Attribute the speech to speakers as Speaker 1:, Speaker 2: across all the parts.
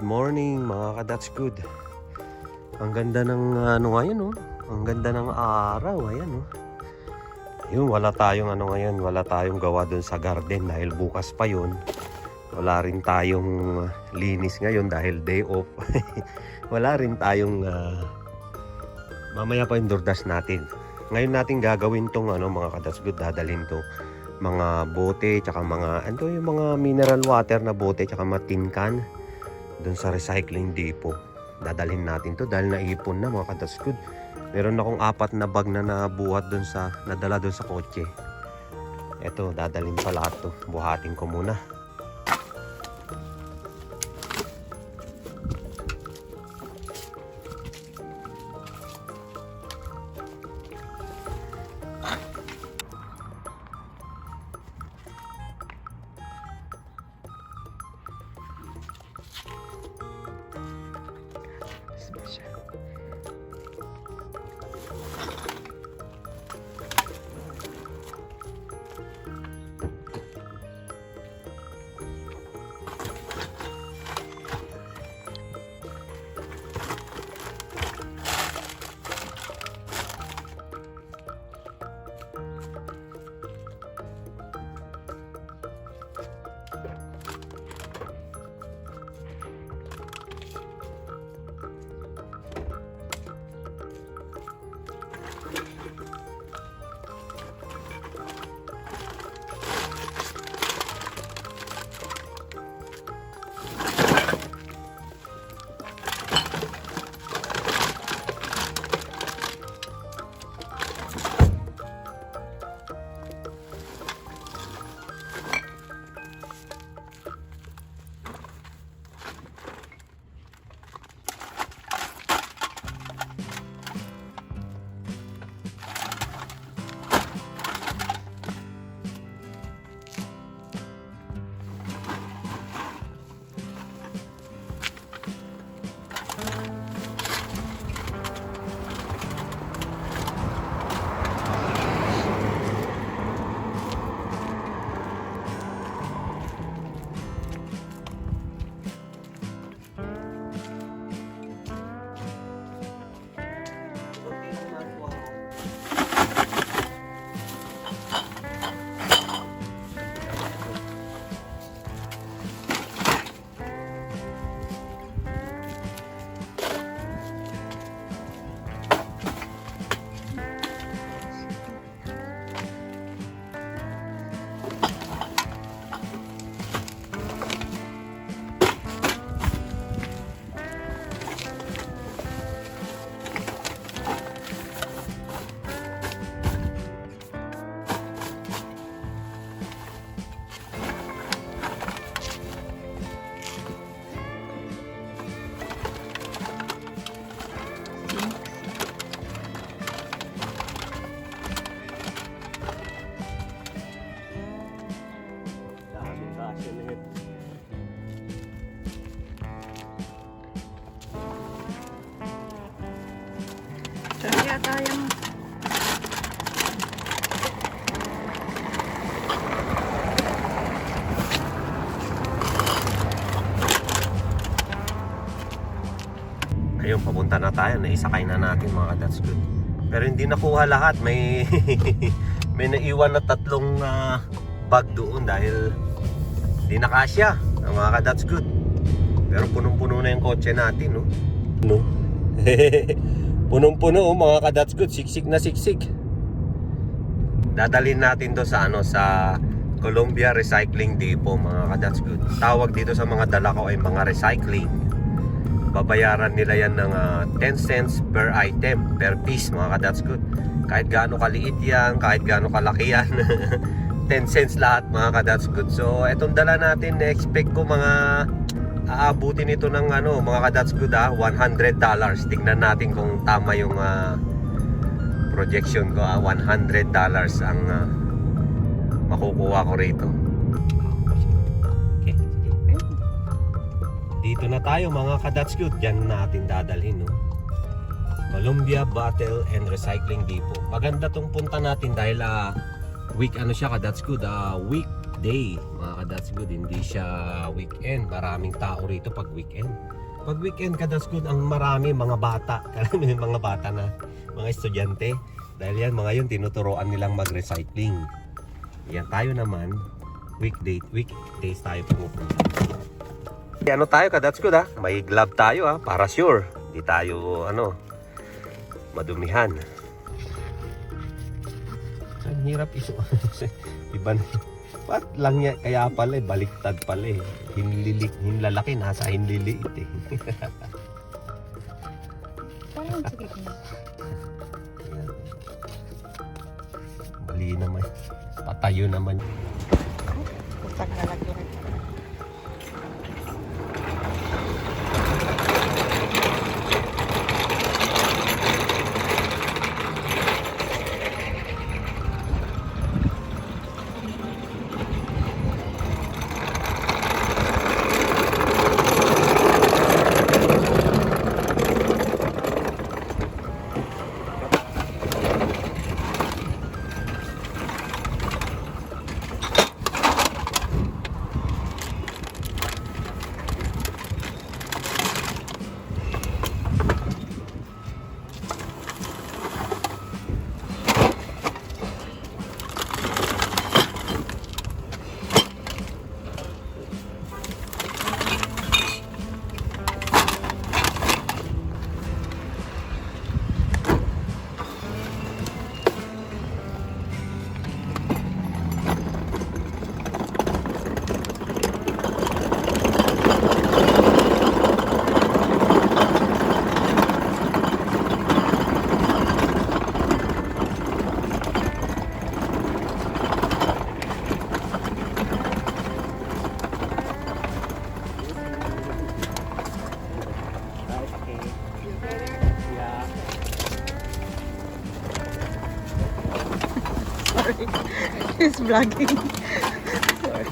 Speaker 1: Morning mga ka-That's Good. Ang ganda ng ngayon oh. Ang ganda ng araw, ayan oh. Ayun, wala tayong ngayon, wala tayong gawa dun sa garden dahil bukas pa yun. Wala rin tayong linis ngayon dahil day off. Wala rin tayong mamaya pa yung DoorDash natin. Ngayon natin gagawin tong mga ka-That's Good, dadalhin to mga bote, tsaka yung mga mineral water na bote, tsaka mga tin can doon sa recycling depot. Dadalhin natin to dahil naipon na mga ka-That's Good. Meron akong 4 na bag na nabuhat doon nadala doon sa kotse. Eto, dadalhin pa lahat to. Buhatin ko muna.
Speaker 2: Kaya tayong
Speaker 1: Ayun, papunta na tayo. Naisakay na natin mga ka-That's Good. Pero hindi nakuha lahat. May may naiwan na 3 bag doon dahil hindi nakasya ang mga ka-That's Good. Pero punong-puno na yung kotse natin, no? No? Punong-puno, mga ka-That's Good. Siksik na siksik. Dadalhin natin to sa sa Columbia Recycling Depot, mga ka-That's Good. Tawag dito sa mga dala ko ay mga recycling. Babayaran nila yan ng 10 cents per item, per piece, mga ka-That's Good. Kahit gaano kaliit yan, kahit gaano kalaki yan. 10 cents lahat, mga ka-That's Good. So etong dala natin, expect ko mga aabutin ito ng mga ka-That's Good, $100. Tignan natin kung tama yung projection ko. $100 ang makukuha ko rito. Okay. Dito na tayo, mga ka-That's Good. Diyan natin dadalhin, no? Columbia Bottle and Recycling Depot. Maganda tong punta natin dahil week siya ka-That's Good, week weekday, mga ka-That's Good. Hindi siya weekend. Maraming tao rito pag weekend. Pag weekend, ka-That's Good, ang marami mga bata. Karami mga bata na mga estudyante. Dahil yan, mga yun, tinuturoan nilang mag-recycling. Yan, tayo naman, weekdays tayo pumupunta. Ano tayo, ka-That's Good, ha? May glove tayo, ha? Para sure. Hindi tayo, madumihan. Ang hirap iso. Iba na. Ba't lang yan? Kaya pala baliktad pala hinlalaki, nasa hinliliit
Speaker 2: Parang sige na.
Speaker 1: Ayan. Mali naman. Patayo naman.
Speaker 2: Putang lalagyan rin. He's vlogging. Sorry.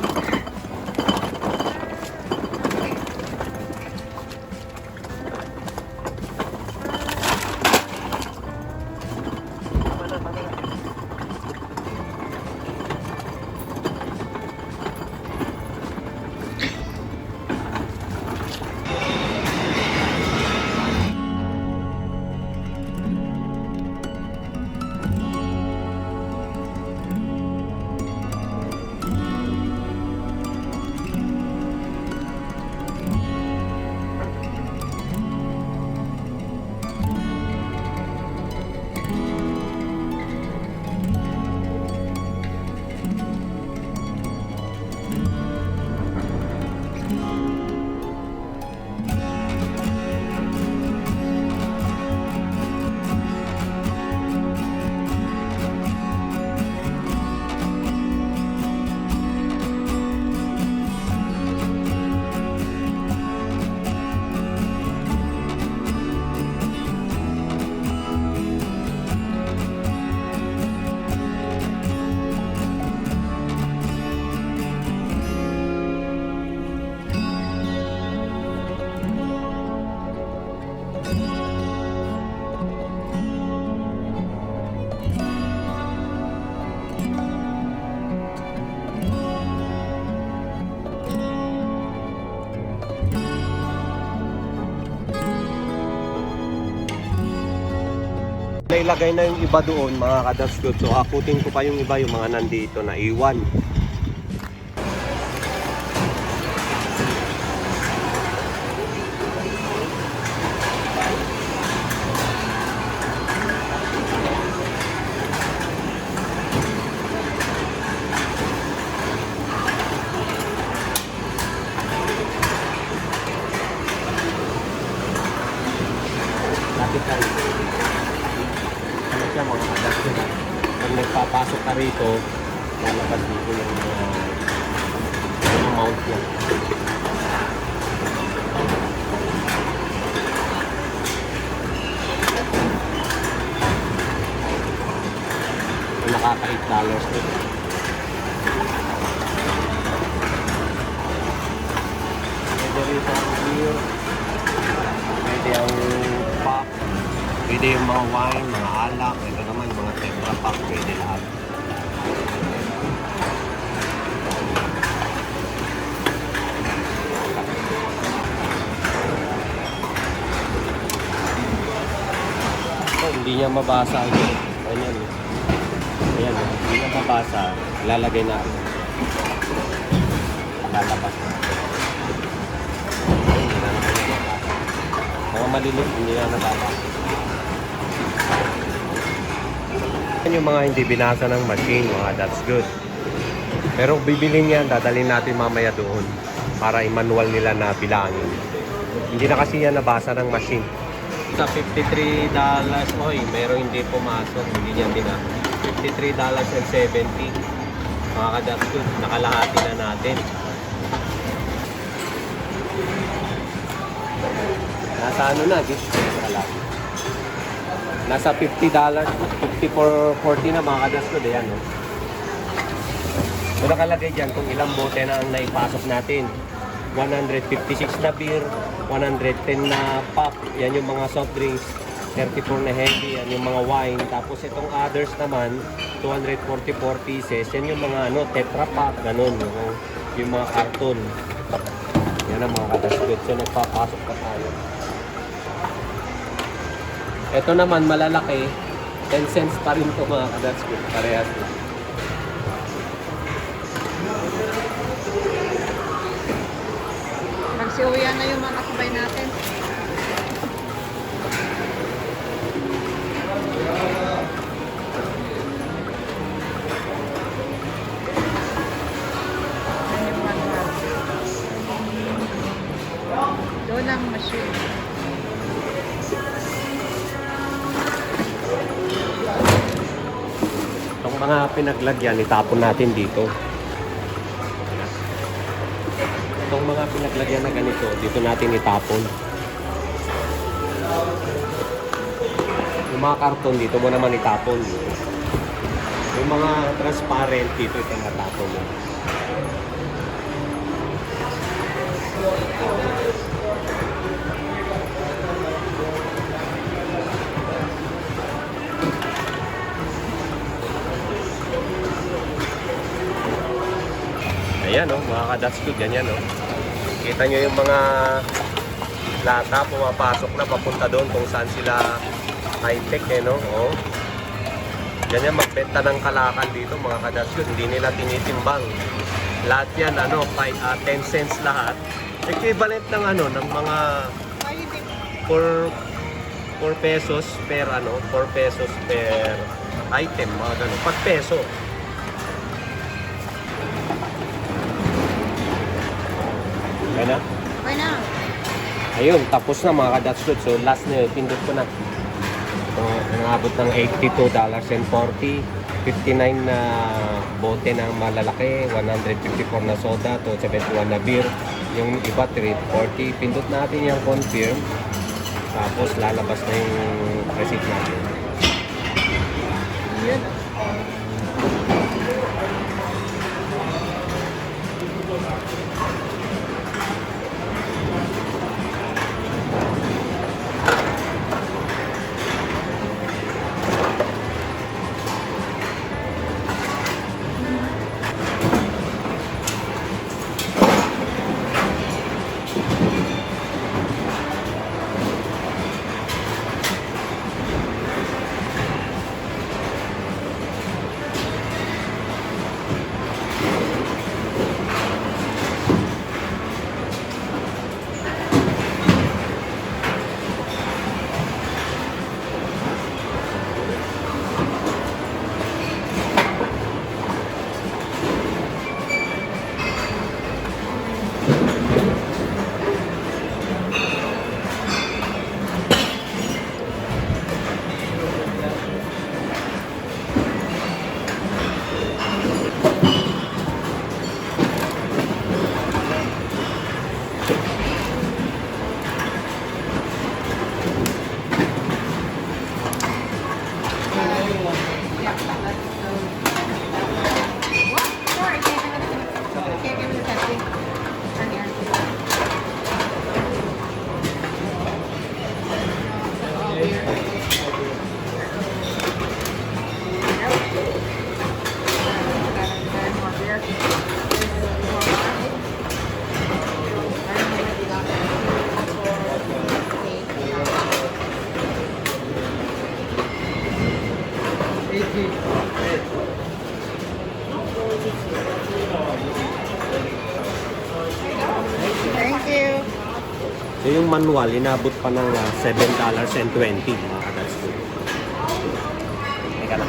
Speaker 1: Nailagay na yung iba doon, mga ka-That's Good. So akutin ko pa yung iba, yung mga nandito na iwan. Lapit ka rito. Ano siya, mga ka-That's Good. Pag nagpapasok ka rito, lalabas dito yung mount niya. Nakaka-$8 dito. Pwede rito ang beer, pwede ang pop, pwede yung mga wine, mga alak, ito naman mga tetra pack, pwede lahat. hindi niya mabasa ito. Ayan. Ayan, hindi niya mabasa. Ilalagay natin. Lalabas na. Hindi na naman niya mabasa. Mga malilit, hindi na nabasa. Yan yung mga hindi binasa ng machine, mga that's good. Pero bibilin yan, dadalhin natin mamaya doon para i-manual nila na bilangin. Hindi na kasi yan nabasa ng machine. Sa $53, oy, meron hindi pumasok, hindi niya binasa. $53.70. Mga ka-that's good, nakalahati na natin. Nasa ano na, this nakalahati. Nasa $50, $54.40 na mga ka-that's good, ayan, no? So nakalagay dyan kung ilang bote na ang naipasok natin. 156 na beer, 110 na pop, yan yung mga soft drinks, 34 na heavy, yan yung mga wine. Tapos itong others naman, 244 pieces, yan yung mga ano, tetra pack, ganun, yung mga karton. Yan ang mga kadasgot. So nagpapasok pa tayo. Ito naman malalaki, 10 cents pa rin ito mga kadasgot, parehas na.
Speaker 2: Magsiuwian na yung mga kasabay natin. Yan yung manual. Doon ang machine.
Speaker 1: Itong mga pinaglagyan, itapon natin dito. Itong mga pinaglagyan na ganito, dito natin itapon. Yung mga karton, dito mo naman itapon. Yung mga transparent, dito ito natapon mo. Ayan o, mga ka-that's good, ganyan o. Kita nyo yung mga lata pumapasok na papunta doon kung saan sila high-tech eh no. O. Ganyan magbenta ng kalakal dito mga ka-that's good, hindi nila tinitimbang. Lahat yan ano, 10 cents lahat. Equivalent ng ano, ng mga 4 pesos per ano, 4 pesos per item, mga ganun. Pag peso. Okay na?
Speaker 2: Okay na.
Speaker 1: Ayun, tapos na mga ka-that's good. So last na yun, pindot ko na. So, nangabot ng $82.40. 59 na bote na malalaki, 154 na soda, 271 na beer. Yung iba, 340. Pindot natin yung confirm. Tapos lalabas na yung receipt natin.
Speaker 2: Yun.
Speaker 1: Yung manual, inabot pa ng $7.20 mga ka-Dutch Good. Teka lang.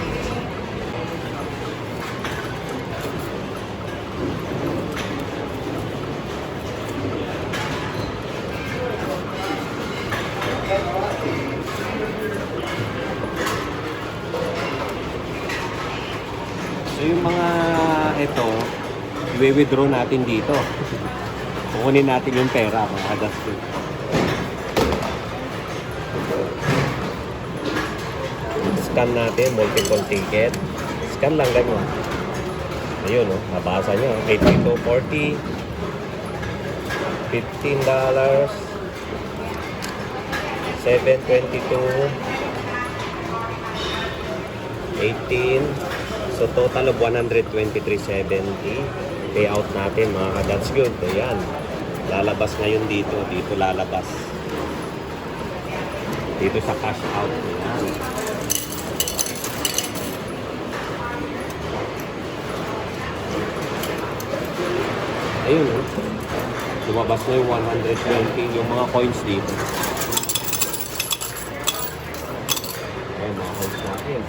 Speaker 1: So yung mga ito, i-withdraw natin dito. Kukunin natin yung pera mga ka-Dutch Good. Scan natin, multiple ticket. Scan lang ganun. Ayun, oh, nabasa nyo. 82.40 $15 7.22 18. So total of 123.70 payout natin mga ka-Dutch Good. Ayan, lalabas ngayon dito. Dito lalabas, dito sa cash out. Ayan. Ayun, oh. Lumabas na yung 120 yung mga coins dito. Ayan, mga coins natin.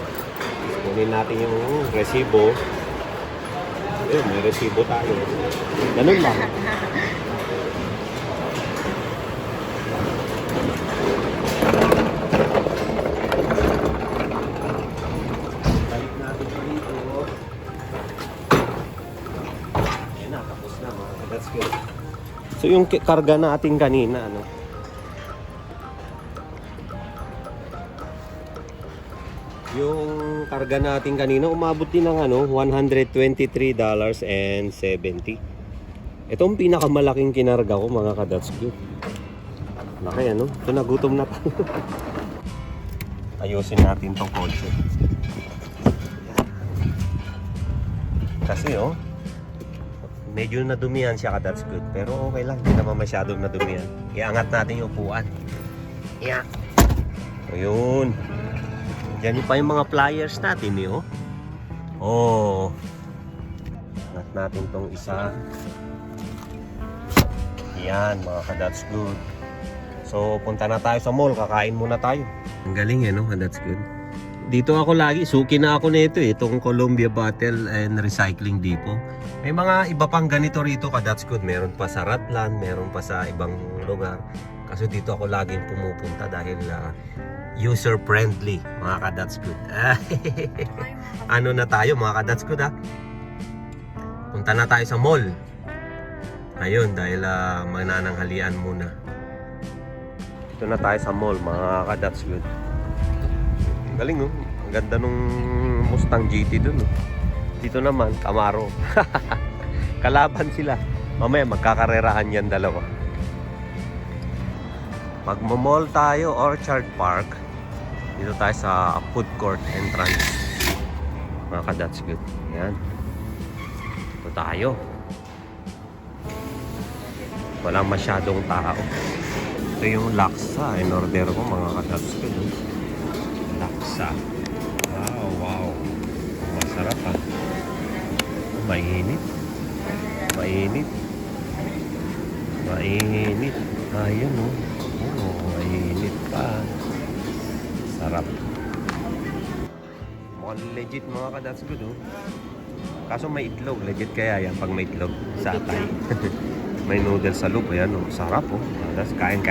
Speaker 1: Kunin natin yung resibo. Ayun, may resibo tayo. Ganun lang. Balik natin pa dito. Ayan na, tapos na mga. That's good. So yung karga natin kanina, ano? Yung karga natin kanina, umabot din ng ano, $123.70. Ito ang pinakamalaking kinarga ko mga ka-Dutch Good. Laki ano? Ito, nagutom na tayo. Ayusin natin tong kotse. Kasi oh, medyo nadumihan siya ka-Dutch Good. Pero okay lang, hindi naman masyadong nadumihan. Iangat natin yung upuan. Yeah. So yun. Yan pa yung mga pliers natin eh, oh. Oh. Angat natin tong isa. Yan, mga ka-Dutch Good. So, punta na tayo sa mall. Kakain muna tayo. Ang galing eh, no? Ka-Dutch Good. Dito ako lagi. Suki na ako nito eh. Itong Columbia Bottle and Recycling Depot. May mga iba pang ganito rito ka-Dutch Good. Meron pa sa Ratlan. Meron pa sa ibang lugar. Kasi dito ako laging pumupunta dahil user-friendly, mga ka-Dutch Good. Ano na tayo, mga ka-Dutch Good, ha? Punta na tayo sa mall. Ayun, dahil manananghalian muna. Ito na tayo sa mall, mga ka-Dutch Good. Ang galing, no? Ang ganda nung Mustang GT dun, no? Dito naman, Camaro. Kalaban sila. Mamaya, magkakarerahan yan dalawa. Magmamall tayo, Orchard Park. Dito tayo sa food court entrance, mga ka-Dutch Good. Yan. Ito tayo. Walang masyadong tao. Ito yung laksa. In-order ko, mga ka-Dutch Good. Laksa. Wow, wow. Masarap ha. Mainit. Mainit. Mainit. Ayun oh. Oh, mainit pa. Sarap. Mukhang legit mga ka-Dutch Good, oh. Kaso may itlog. Legit kaya yan pag may itlog sa atay. May noodles sa loob. Ayan, oh. Sarap, oh. Tapos kain.